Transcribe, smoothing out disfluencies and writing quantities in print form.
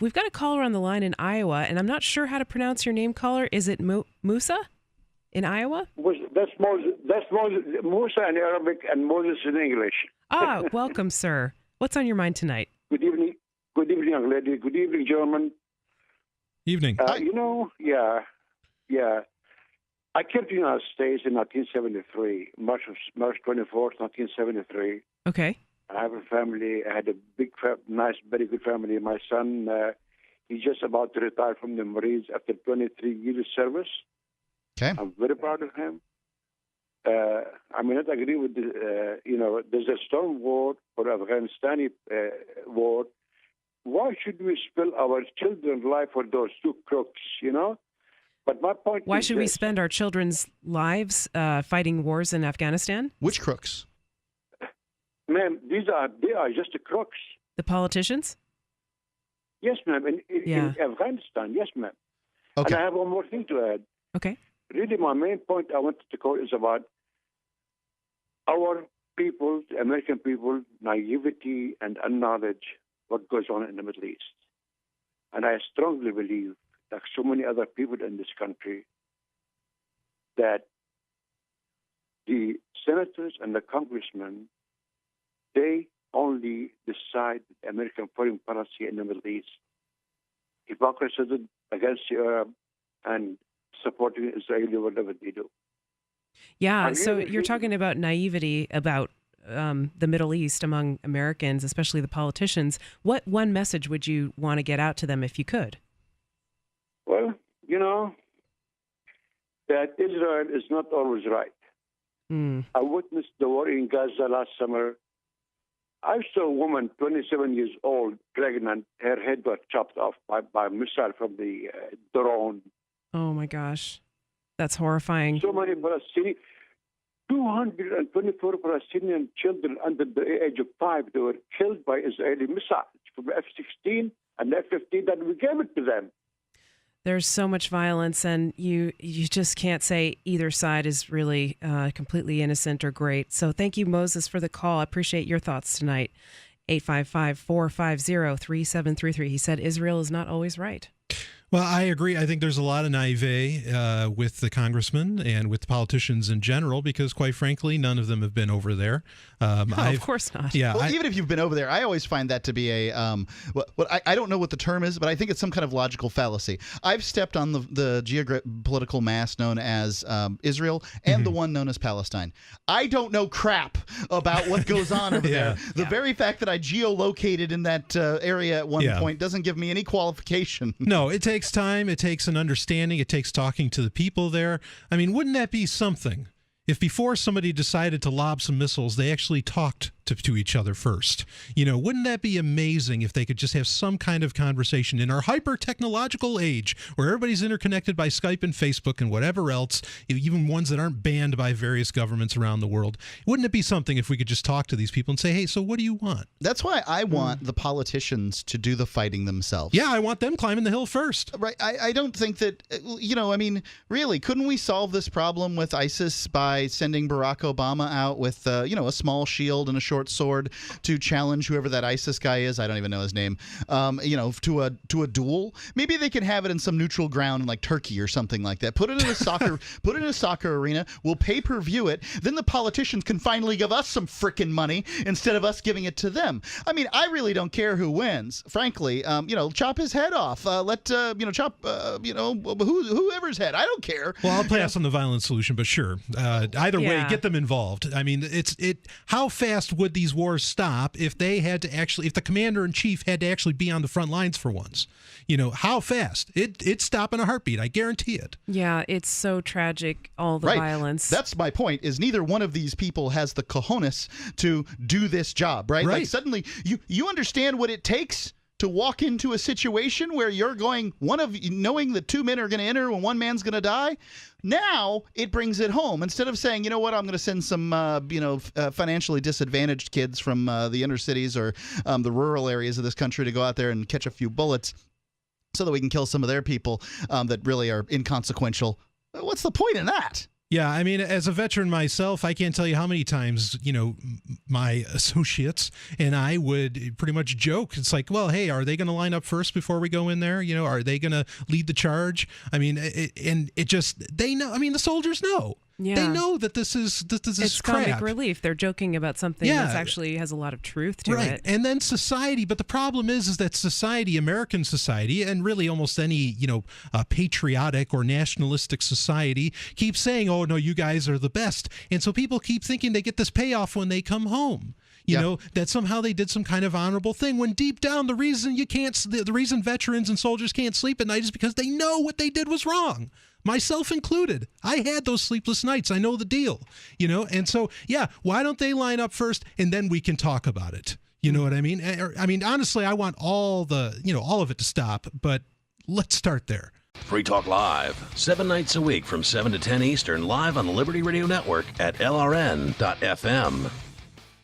We've got a caller on the line in Iowa, and I'm not sure how to pronounce your name, caller. Is it Musa in Iowa? That's Moses. That's Moses. Musa in Arabic and Moses in English. Ah, welcome, sir. What's on your mind tonight? Good evening. Good evening, young lady. Good evening, gentlemen. Evening. Yeah. I came to the United States in 1973, March 24th, 1973. Okay. I have a family. I had a nice, very good family. My son, he's just about to retire from the Marines after 23 years of service. Okay. I'm very proud of him. I may not agree with there's a strong war for Afghanistani war. Why should we spill our children's life for those two crooks, But my point Why is should we spend our children's lives fighting wars in Afghanistan? Which crooks? Ma'am, they are just the crooks. The politicians? Yes, ma'am. In Afghanistan, yes, ma'am. Okay. And I have one more thing to add. Okay. Really, my main point I wanted to quote is about our people, the American people, naivety and unknowledge what goes on in the Middle East. And I strongly believe, like so many other people in this country, that the senators and the congressmen, they only decide the American foreign policy in the Middle East. Hypocrisy against Arab and supporting Israeli whatever they do. Yeah, so you're talking about naivety about the Middle East among Americans, especially the politicians. What one message would you want to get out to them if you could? Well, that Israel is not always right. I witnessed the war in Gaza last summer. I saw a woman, 27 years old, pregnant. Her head was chopped off by a missile from the drone. Oh, my gosh. That's horrifying. So many Palestinians, 224 Palestinian children under the age of 5, they were killed by Israeli missiles from F-16 and F-15 that we gave it to them. There's so much violence, and you just can't say either side is really completely innocent or great. So thank you, Moses, for the call. I appreciate your thoughts tonight. 855-450-3733. He said Israel is not always right. Well, I agree. I think there's a lot of naivete with the congressmen and with the politicians in general, because quite frankly, none of them have been over there. Of course not. Yeah, well, even if you've been over there, I always find that to be a I don't know what the term is, but I think it's some kind of logical fallacy. I've stepped on the geopolitical mass known as Israel and the one known as Palestine. I don't know crap about what goes on over there. The very fact that I geolocated in that area at one point doesn't give me any qualification. No, it takes time. It takes an understanding. It takes talking to the people there. I mean, wouldn't that be something if before somebody decided to lob some missiles, they actually talked to each other first? Wouldn't that be amazing if they could just have some kind of conversation in our hyper-technological age where everybody's interconnected by Skype and Facebook and whatever else, even ones that aren't banned by various governments around the world? Wouldn't it be something if we could just talk to these people and say, hey, so what do you want? That's why I want the politicians to do the fighting themselves. Yeah, I want them climbing the hill first. Right. I don't think that, really, couldn't we solve this problem with ISIS by sending Barack Obama out with, a small shield and a short sword to challenge whoever that ISIS guy is? I don't even know his name. To a duel. Maybe they can have it in some neutral ground in like Turkey or something like that. Put it in a soccer. Put it in a soccer arena. We'll pay-per-view it. Then the politicians can finally give us some frickin' money instead of us giving it to them. I mean, I really don't care who wins. Frankly, chop his head off. Chop whoever's head. I don't care. Well, I'll pass on the violent solution, but sure. Either way, get them involved. I mean, how fast would these wars stop if they had to actually, if the commander in chief had to actually be on the front lines for once? How fast? It'd stop in a heartbeat. I guarantee it. Yeah, it's so tragic, all the violence. That's my point, is neither one of these people has the cojones to do this job, right? Like suddenly you understand what it takes to walk into a situation where you're knowing that two men are going to enter and one man's going to die. Now it brings it home. Instead of saying, you know what, I'm going to send some, financially disadvantaged kids from the inner cities or the rural areas of this country to go out there and catch a few bullets so that we can kill some of their people that really are inconsequential. What's the point in that? Yeah, I mean, as a veteran myself, I can't tell you how many times, my associates and I would pretty much joke. It's like, well, hey, are they going to line up first before we go in there? Are they going to lead the charge? I mean, they know. I mean, the soldiers know. Yeah. They know that this is it's crap. Comic relief. They're joking about something that actually has a lot of truth to right. it. And then society, but the problem is that society, American society, and really almost any, patriotic or nationalistic society keeps saying, oh, no, you guys are the best. And so people keep thinking they get this payoff when they come home. That somehow they did some kind of honorable thing, when deep down the reason the reason veterans and soldiers can't sleep at night is because they know what they did was wrong. Myself included. I had those sleepless nights. I know the deal, and so, why don't they line up first and then we can talk about it? You know what I mean? I mean, honestly, I want all of it to stop, but let's start there. Free Talk Live, 7 nights a week from 7 to 10 Eastern, live on the Liberty Radio Network at LRN.FM.